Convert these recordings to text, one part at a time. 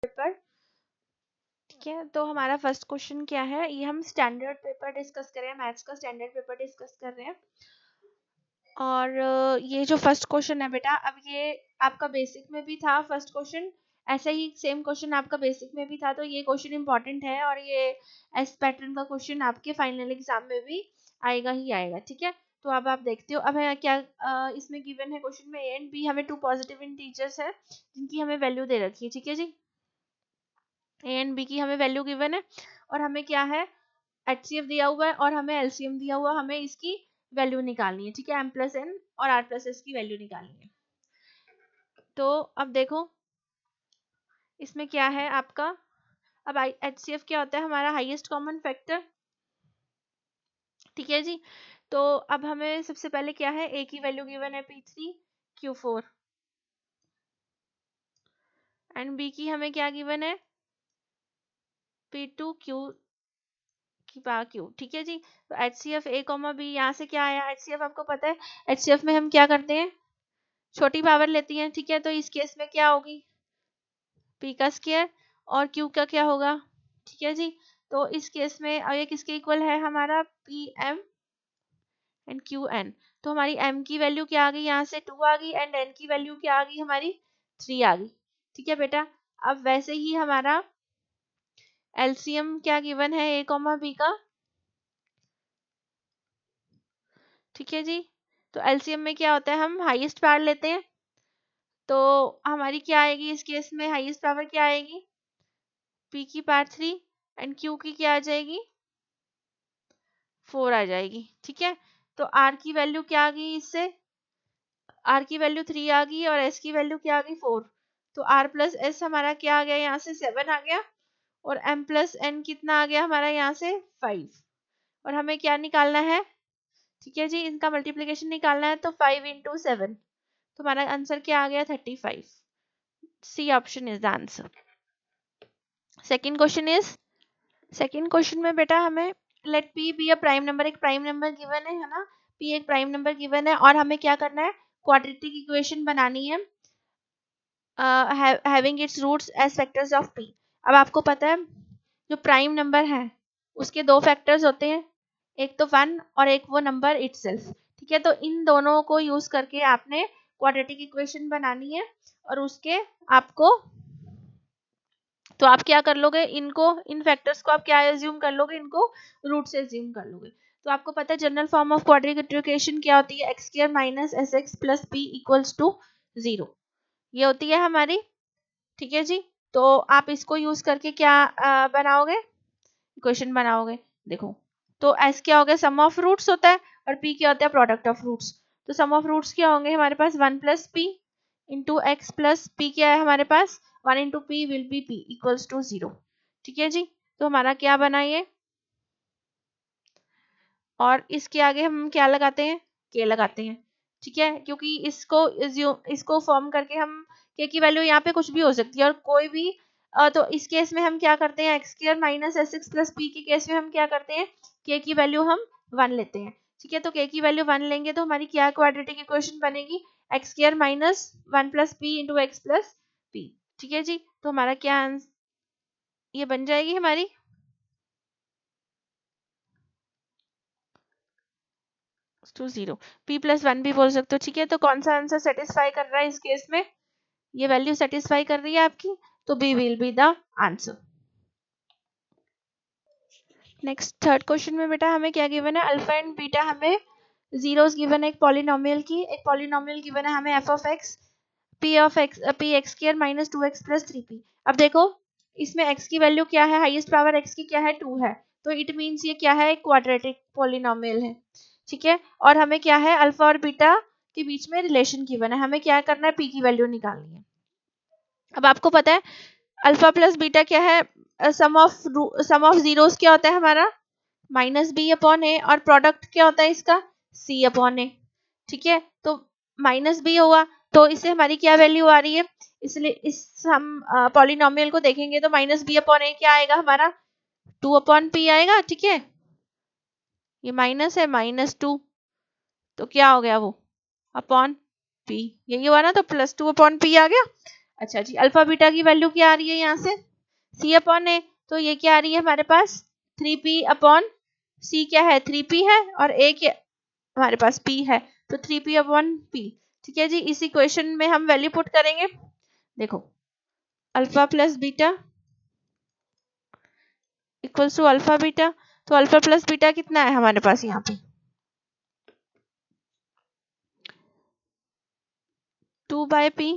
Paper. ठीक है, तो हमारा फर्स्ट क्वेश्चन क्या है, ये हम स्टैंडर्ड पेपर डिस्कस कर रहे हैं, मैथ्स का स्टैंडर्ड पेपर डिस्कस कर रहे हैं। और ये जो फर्स्ट क्वेश्चन है बेटा, अब ये आपका बेसिक में भी था फर्स्ट क्वेश्चन, ऐसा ही सेम क्वेश्चन आपका बेसिक में भी था, तो ये क्वेश्चन इंपॉर्टेंट है और ये एस पैटर्न का क्वेश्चन आपके फाइनल एग्जाम में भी आएगा ही आएगा। ठीक है, तो अब आप देखते हो, अब है क्या इसमें गिवन है क्वेश्चन में, ए एंड बी हमें टू पॉजिटिव इंटीजर्स है जिनकी हमें वैल्यू दे रखी है। ठीक है जी, ए एंड बी की हमें वैल्यू गिवन है और हमें क्या है, एचसीएफ दिया हुआ है और हमें एलसीएम दिया हुआ, हमें इसकी वैल्यू निकालनी है। ठीक है, एम प्लस एन और आर प्लस एस की वैल्यू निकालनी है। तो अब देखो इसमें क्या है आपका, अब एचसीएफ क्या होता है, हमारा हाईएस्ट कॉमन फैक्टर। ठीक है जी, तो अब हमें सबसे पहले क्या है, ए की वैल्यू गिवन है P3 Q4 एंड बी की हमें क्या गिवन है, P2 Q की पावर Q। ठीक है जी, तो एचसीएफ ए कॉमा बी, यहाँ से क्या आया, एचसीएफ आपको पता है, एचसीएफ में हम क्या करते हैं, छोटी पावर लेती हैं। ठीक है, तो इस केस में क्या होगी, P का स्क्वायर और Q का क्या होगा। ठीक है जी, तो इस केस में अब ये किसके इक्वल है, हमारा PM एंड QN। तो हमारी M की वैल्यू क्या आ गई, यहाँ से 2 आ गई एंड N की वैल्यू क्या आ गई, हमारी 3 आ गई। ठीक है बेटा, अब वैसे ही हमारा एलसीएम क्या गिवन है A कॉमा B का। ठीक है जी, तो एलसीएम में क्या होता है, हम हाईएस्ट पावर लेते हैं, तो हमारी क्या आएगी इस केस में, हाईएस्ट पावर क्या आएगी, P की पावर 3 एंड Q की क्या आ जाएगी, 4 आ जाएगी। ठीक है, तो R की वैल्यू क्या आ गई, इससे R की वैल्यू 3 आ गई और S की वैल्यू क्या आ गई, 4। तो R प्लस S हमारा क्या आ गया, यहाँ से 7 आ गया और M प्लस N कितना आ गया हमारा, यहाँ से 5। और हमें क्या निकालना है, ठीक है जी, इनका मल्टीप्लीकेशन निकालना है, तो 5 इंटू 7, तो हमारा आंसर क्या आ गया, 35। C option is the answer. Second question is, second question में बेटा हमें let P be a prime number, एक प्राइम नंबर गिवन है ना, P एक प्राइम नंबर गिवन है और हमें क्या करना है, क्वाड्रेटिक इक्वेशन बनानी है having its roots as factors of P। अब आपको पता है जो प्राइम नंबर है उसके दो फैक्टर्स होते हैं, एक तो 1 और एक वो नंबर इटसेल्फ। ठीक है, तो इन दोनों को यूज करके आपने क्वाड्रेटिक इक्वेशन बनानी है और उसके आपको, तो आप क्या कर लोगे, इनको, इन फैक्टर्स को आप क्या एज्यूम कर लोगे, इनको रूट से एज्यूम कर लोगे। तो आपको पता है general form of quadratic equation क्या होती है, X square minus S X plus P equals to 0, ये होती है हमारी। ठीक है जी, तो आप इसको यूज करके क्या बनाओगे, इक्वेशन बनाओगे। देखो, तो एस क्या हो गया, सम ऑफ रूट्स होता है और पी क्या होता है, प्रोडक्ट ऑफ रूट्स। तो सम ऑफ रूट्स क्या होंगे हमारे पास, 1 plus P into X plus P क्या है हमारे पास, 1 into P will be P equals to 0। ठीक है जी, तो हमारा क्या बना ये, और इसके आगे हम क्या लगाते हैं, के लगाते हैं। ठीक है, क्योंकि इसको फॉर्म करके हम के की वैल्यू यहाँ पे कुछ भी हो सकती है और कोई भी तो इस केस में हम क्या करते हैं, x square minus S X plus P के केस में हम क्या करते हैं, के की वैल्यू हम 1 लेते हैं। ठीक है, तो के की वैल्यू 1 लेंगे तो हमारी क्या क्वाड्रेटिक इक्वेशन बनेगी, x square minus 1 plus P into X plus P. ठीक है जी, तो हमारा क्या ये बन जाएगी हमारी टू 0, p प्लस 1 भी बोल सकते हो। ठीक है, तो कौन सा आंसर सेटिस्फाई कर रहा है इस केस में, ये वैल्यू सेटिस्फाई कर रही है आपकी, तो B will be the answer. Next third question में बेटा हमें क्या गिवन है, अल्फा एंड बीटा हमें जीरोस गिवन है, एक पॉलिनोमियल की, एक पॉलिनोमियल गिवन है हमें F of X P X square minus 2x plus 3p। अब देखो इसमें x की वैल्यू क्या है, हाईएस्ट पावर x की क्या है, 2 है, तो इट मीन्स ये क्या है, एक क्वाड्रेटिक पॉलिनोमियल है। ठीक है, और हमें क्या है, अल्फा और बीटा के बीच में रिलेशन गिवन है, हमें क्या करना है, p की वैल्यू निकालनी है। अब आपको पता है अल्फा प्लस बीटा क्या है, सम ऑफ जीरोस क्या होता है हमारा, माइनस बी अपॉन ए, और प्रोडक्ट क्या होता है इसका, सी अपॉन ए। ठीक है, तो माइनस बी हुआ तो इससे हमारी क्या वैल्यू आ रही है, इसलिए इस हम पॉलिनोमियल को देखेंगे तो माइनस बी अपॉन ए क्या आएगा हमारा, 2 अपॉन पी आएगा। ठीक है, ये माइनस है, -2, तो क्या हो गया वो अपॉन पी, यही हुआ ना, तो +2 अपॉन पी आ गया। अच्छा जी, अल्फा बीटा की वैल्यू क्या आ रही है यहाँ से, सी अपॉन ए, तो ये क्या आ रही है हमारे पास 3p अपॉन सी, क्या है 3p है, और ए क्या हमारे पास p है, तो 3p अपॉन p। ठीक है जी, इसी क्वेश्चन में हम वैल्यू पुट करेंगे। देखो alpha plus beta equals to alpha beta, तो अल्फा प्लस बीटा कितना है हमारे पास यहाँ पे 2/p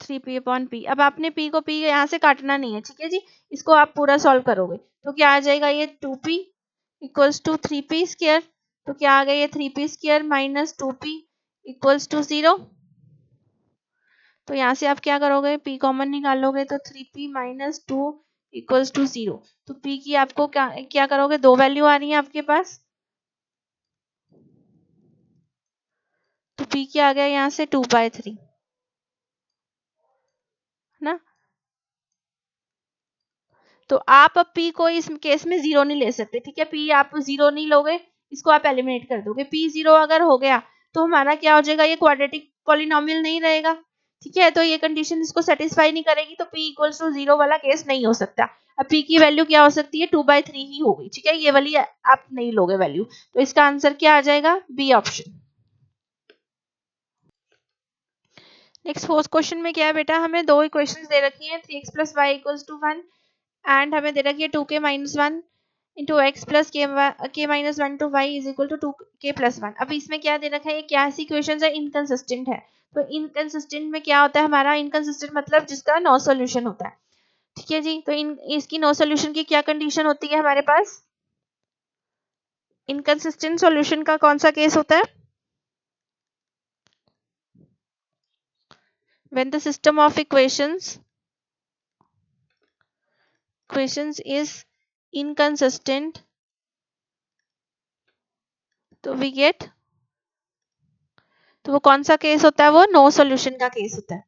3p अपॉन p। अब आपने p को p यहाँ से काटना नहीं है, ठीक है जी, इसको आप पूरा सॉल्व करोगे तो क्या आ जाएगा, ये 2p equals to 3p square, तो क्या आ गया ये 3p square minus 2p equals to 0। तो यहाँ से आप क्या करोगे, p कॉमन निकालोगे तो 3p माइनस 2 इक्वल्स टू 0। तो p की आपको क्या क्या करोगे, दो वैल्यू आ रही है आपके पास, तो p क्या आ गया यहाँ से 2/3 ना। तो आप अब p को इस केस में 0 नहीं ले सकते, ठीक है, p आप 0 नहीं लोगे, इसको आप एलिमिनेट कर दोगे, p 0 अगर हो गया तो हमारा क्या हो जाएगा, ये क्वाड्रेटिक पॉलिनोमियल नहीं रहेगा, ठीक है, तो ये कंडीशन इसको सेटिस्फाई नहीं करेगी, तो p इक्वल्स टू 0 वाला केस नहीं हो सकता। अब p की वैल्यू क्या हो सकती है, 2/3 ही होगी, ठीक है, ये वाली आप नहीं लोगे वैल्यू, तो इसका आंसर क्या आ जाएगा, B option. Next fourth question में क्या है बेटा, हमें दो इक्वेशंस दे रखी हैं, 3x plus Y equals to 1 and हमें दे रखी है 2k minus 1 into X plus K minus 1 to Y is equal to 2k plus 1। अब इसमें क्या दे रखा है, ये क्या ऐसी इक्वेशन है, इनकंसिस्टेंट है। तो इनकंसिस्टेंट में क्या होता है हमारा, इनकंसिस्टेंट मतलब जिसका नो सॉल्यूशन होता है, ठीक है जी, तो इसकी नो सॉल्यूशन की क्या कंडीशन होती है हमारे पास, इनकंसिस्टेंट सॉल्यूशन का कौन सा केस होता है, when the system of equations is inconsistent, तो we get, तो वो कौन सा केस होता है, वो नो सॉल्यूशन का केस होता है,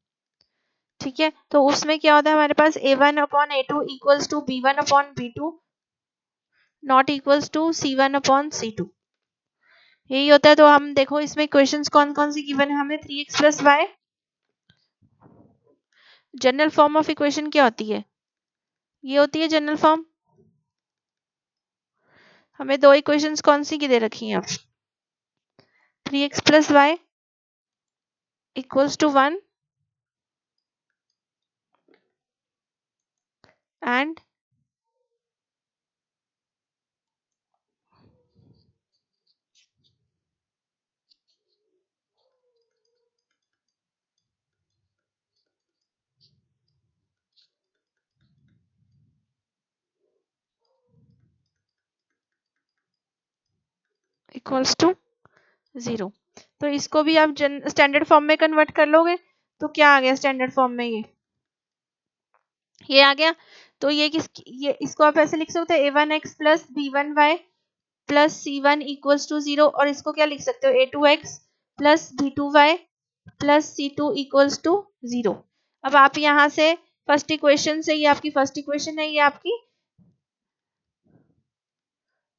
ठीक है, तो उसमें क्या होता है हमारे पास a1 upon a2 equals to b1 upon b2 not equals to c1 upon c2, यही होता है। तो हम देखो इसमें इक्वेशंस कौन कौन सी गिवन है हमें, 3x plus Y, general form of equation क्या होती है, ये होती है जनरल फॉर्म। हमें दो इक्वेशंस कौन सी की दे रखी हैं अब, 3x plus Y equals to 1 and equals to 0। तो इसको भी आप स्टैंडर्ड फॉर्म में कन्वर्ट कर लोगे, तो क्या आ गया स्टैंडर्ड फॉर्म में, ये आ गया। तो ये इसको आप ऐसे लिख सकते हो, a1x plus b1y plus c1 equals to 0, और इसको क्या लिख सकते हो, a2x plus b2y plus c2 equals to 0। अब आप यहाँ से फर्स्ट इक्वेशन से, ये आपकी फर्स्ट इक्वेशन है, ये आपकी,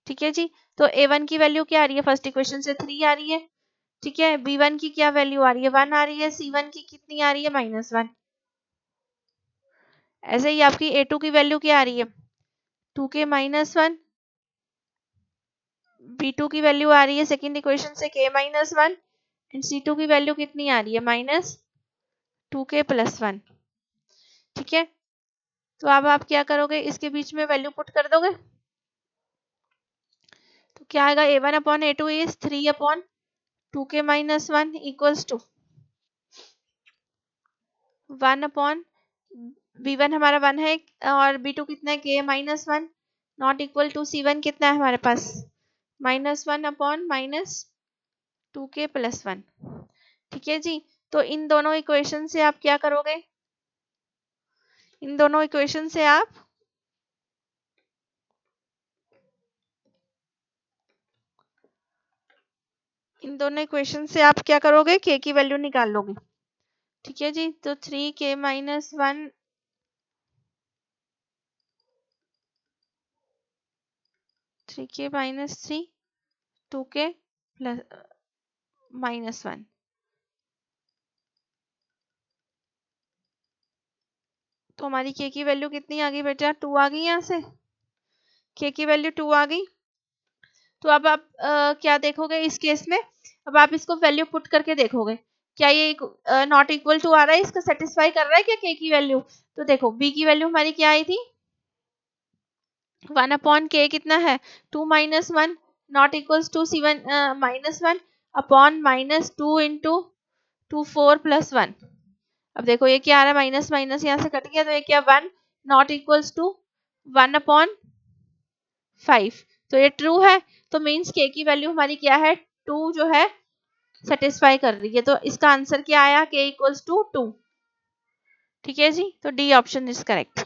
ठीक है जी, तो a1 की वैल्यू क्या आ रही है फर्स्ट इक्वेशन से 3 आ रही है, ठीक है, b1 की क्या वैल्यू आ रही है 1 आ रही है, c1 की कितनी आ रही है -1। ऐसे ही आपकी a2 की वैल्यू क्या आ रही है 2k -1, b2 की वैल्यू आ रही है सेकंड इक्वेशन से k -1 एंड c2 की वैल्यू कितनी आ रही है -2k + 1, ठीक है। तो अब आप क्या करोगे, इसके बीच में वैल्यू पुट कर दोगे, तो क्या आएगा, a1 upon a2 is 3 upon 2k -1 equals to 1 upon b1 हमारा 1 है और b2 कितना है k -1 not equal to c1 कितना है हमारे पास -1 अपॉन -2k + 1, ठीक है जी। तो इन दोनों इक्वेशन से आप क्या करोगे, इन दोनों इक्वेशन से आप क्या करोगे, k की वैल्यू निकाल लोगे, ठीक है जी। तो 3k -1 3k -3 2k + -1, तो हमारी के की वैल्यू कितनी आ गई बेटा? 2 आ गई यहाँ से, के की वैल्यू 2 आ गई। तो अब आप क्या देखोगे इस केस में? अब आप इसको वैल्यू पुट करके देखोगे, क्या ये नॉट इक्वल टू आ रहा है, इसका सेटिस्फाई कर रहा है क्या के की वैल्यू? तो देखो बी की वैल्यू हमारी क्या आई थी? 1 अपॉन के कितना है? 2 minus 1 not equals to 7 minus 1 upon minus 2 into 2 4 plus 1। अब देखो ये क्या आ रहा है, माइनस माइनस यहाँ से कट गया, तो ये क्या 1 नॉट इक्वल्स टू 1 अपॉन 5। तो ये ट्रू है, तो मीन्स के की वैल्यू हमारी क्या है? 2 जो है सेटिस्फाई कर रही है। तो इसका आंसर क्या आया? के इक्वल्स टू 2। ठीक है जी, तो डी ऑप्शन इज करेक्ट।